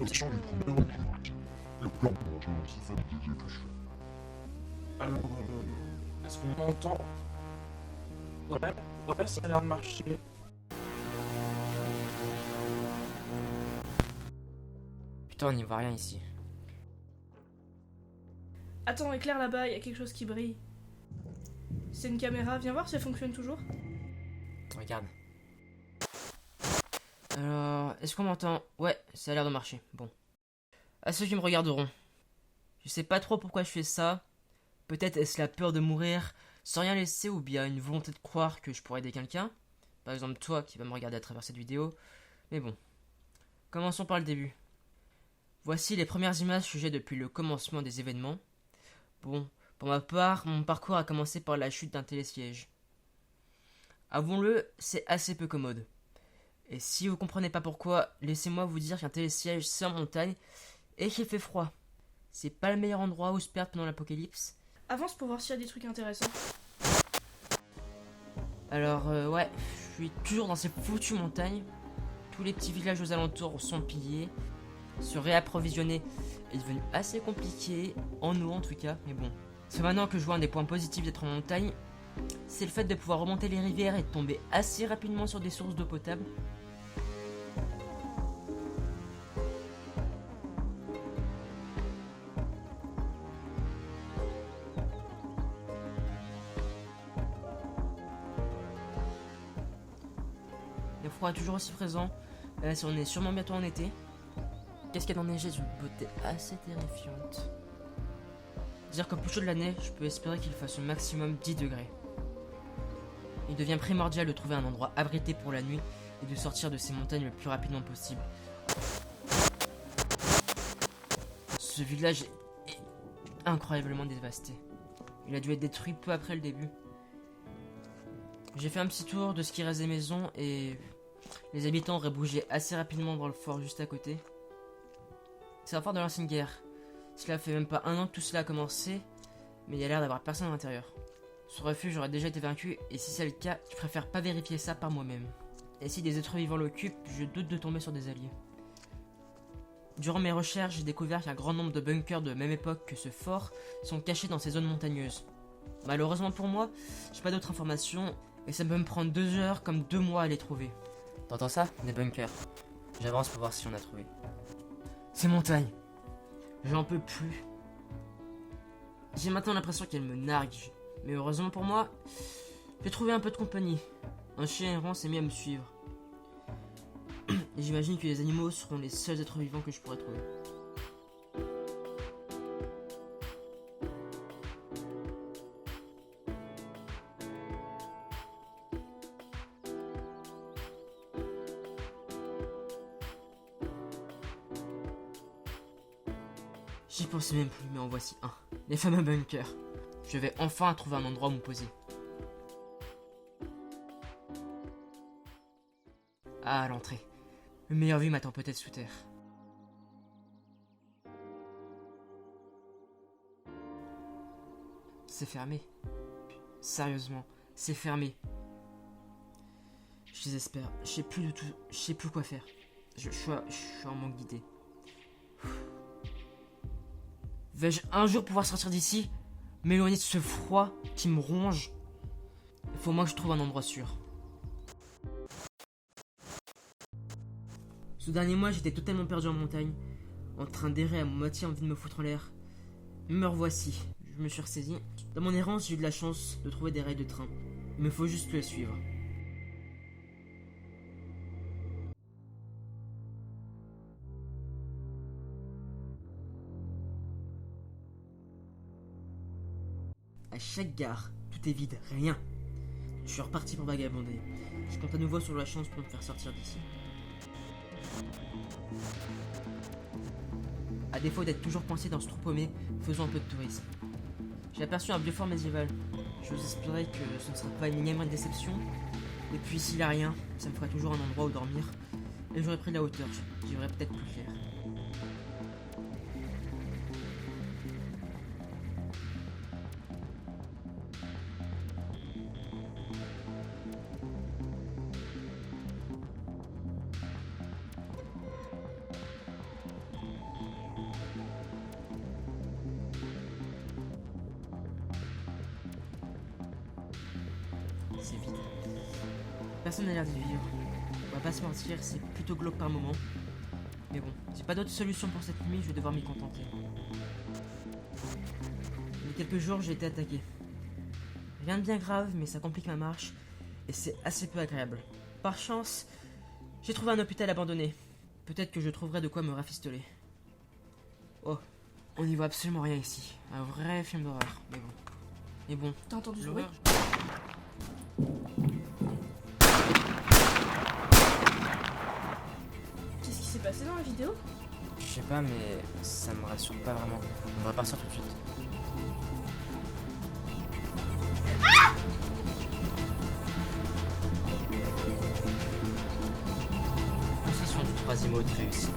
position du coup bien et plan pour se faire des exécutions. Alors, est-ce qu'on m'entend? Ouais, ouais, ça a l'air de marcher. Putain, on n'y voit rien ici. Attends, éclaire là-bas, il y a quelque chose qui brille. C'est une caméra, viens voir si elle fonctionne toujours. Regarde. Alors, est-ce qu'on m'entend? Ouais, ça a l'air de marcher. Bon. À ceux qui me regarderont. Je sais pas trop pourquoi je fais ça. Peut-être est-ce la peur de mourir sans rien laisser ou bien une volonté de croire que je pourrais aider quelqu'un. Par exemple toi qui vas me regarder à travers cette vidéo. Mais bon. Commençons par le début. Voici les premières images que j'ai depuis le commencement des événements. Bon, pour ma part, mon parcours a commencé par la chute d'un télésiège. Avouons-le, c'est assez peu commode. Et si vous comprenez pas pourquoi, laissez-moi vous dire qu'un télésiège c'est en montagne et qu'il fait froid. C'est pas le meilleur endroit où se perdre pendant l'apocalypse. Avance pour voir s'il y a des trucs intéressants. Alors ouais, je suis toujours dans ces foutues montagnes. Tous les petits villages aux alentours sont pillés. Se réapprovisionner est devenu assez compliqué, en eau en tout cas, mais bon. C'est maintenant que je vois un des points positifs d'être en montagne, c'est le fait de pouvoir remonter les rivières et de tomber assez rapidement sur des sources d'eau potable. Le froid est toujours aussi présent, si on est sûrement bientôt en été. Cascade enneigée d'une beauté assez terrifiante. Dire qu'au plus chaud de l'année, je peux espérer qu'il fasse au maximum 10 degrés. Il devient primordial de trouver un endroit abrité pour la nuit et de sortir de ces montagnes le plus rapidement possible. Ce village est incroyablement dévasté. Il a dû être détruit peu après le début. J'ai fait un petit tour de ce qui reste des maisons et les habitants auraient bougé assez rapidement dans le fort juste à côté. C'est un fort de l'ancienne guerre. Cela fait même pas un an que tout cela a commencé, mais il y a l'air d'avoir personne à l'intérieur. Ce refuge aurait déjà été vaincu, et si c'est le cas, je préfère pas vérifier ça par moi-même. Et si des êtres vivants l'occupent, je doute de tomber sur des alliés. Durant mes recherches, j'ai découvert qu'un grand nombre de bunkers de même époque que ce fort sont cachés dans ces zones montagneuses. Malheureusement pour moi, j'ai pas d'autres informations, et ça peut me prendre 2 heures comme 2 mois à les trouver. T'entends ça? Des bunkers. J'avance pour voir si on a trouvé. Ces montagnes, j'en peux plus. J'ai maintenant l'impression qu'elles me narguent. Mais heureusement pour moi, j'ai trouvé un peu de compagnie. Un chien errant s'est mis à me suivre. Et j'imagine que les animaux seront les seuls êtres vivants que je pourrai trouver. J'y pensais même plus, mais en voici un. Les fameux bunkers. Je vais enfin trouver un endroit où me poser. Ah, à l'entrée. Le meilleur vue m'attend peut-être sous terre. C'est fermé. Sérieusement, c'est fermé. Je désespère. Je sais plus du tout. Je sais plus quoi faire. Je suis en manque d'idées. Vais-je un jour pouvoir sortir d'ici? M'éloigner de ce froid qui me ronge? Il faut au moins que je trouve un endroit sûr. Ce dernier mois, j'étais totalement perdu en montagne, en train d'errer à moitié envie de me foutre en l'air. Me revoici, je me suis ressaisi. Dans mon errance, j'ai eu de la chance de trouver des rails de train. Il me faut juste les suivre. À chaque gare, tout est vide, rien. Je suis reparti pour vagabonder. Je compte à nouveau sur la chance pour me faire sortir d'ici. À défaut d'être toujours coincé dans ce trou paumé, faisons un peu de tourisme. J'ai aperçu un vieux fort médiéval. J'ose espérer que ce ne sera pas une énième déception. Et puis s'il n'y a rien, ça me fera toujours un endroit où dormir. Et j'aurai pris de la hauteur, j'y verrai peut-être plus clair. personne n'a l'air d'y vivre. On va pas se mentir, c'est plutôt glauque par moment. Mais bon, j'ai pas d'autre solution pour cette nuit, je vais devoir m'y contenter. Il y a quelques jours, j'ai été attaqué. Rien de bien grave, mais ça complique ma marche, et c'est assez peu agréable. Par chance, j'ai trouvé un hôpital abandonné. Peut-être que je trouverai de quoi me rafistoler. Oh, on n'y voit absolument rien ici. Un vrai film d'horreur, mais bon. Mais bon, T'as entendu ce bruit? l'horreur... Qu'est-ce qui s'est passé dans la vidéo? Je sais pas, mais ça me rassure pas vraiment. On va partir tout de suite. Possession du troisième hôte réussi.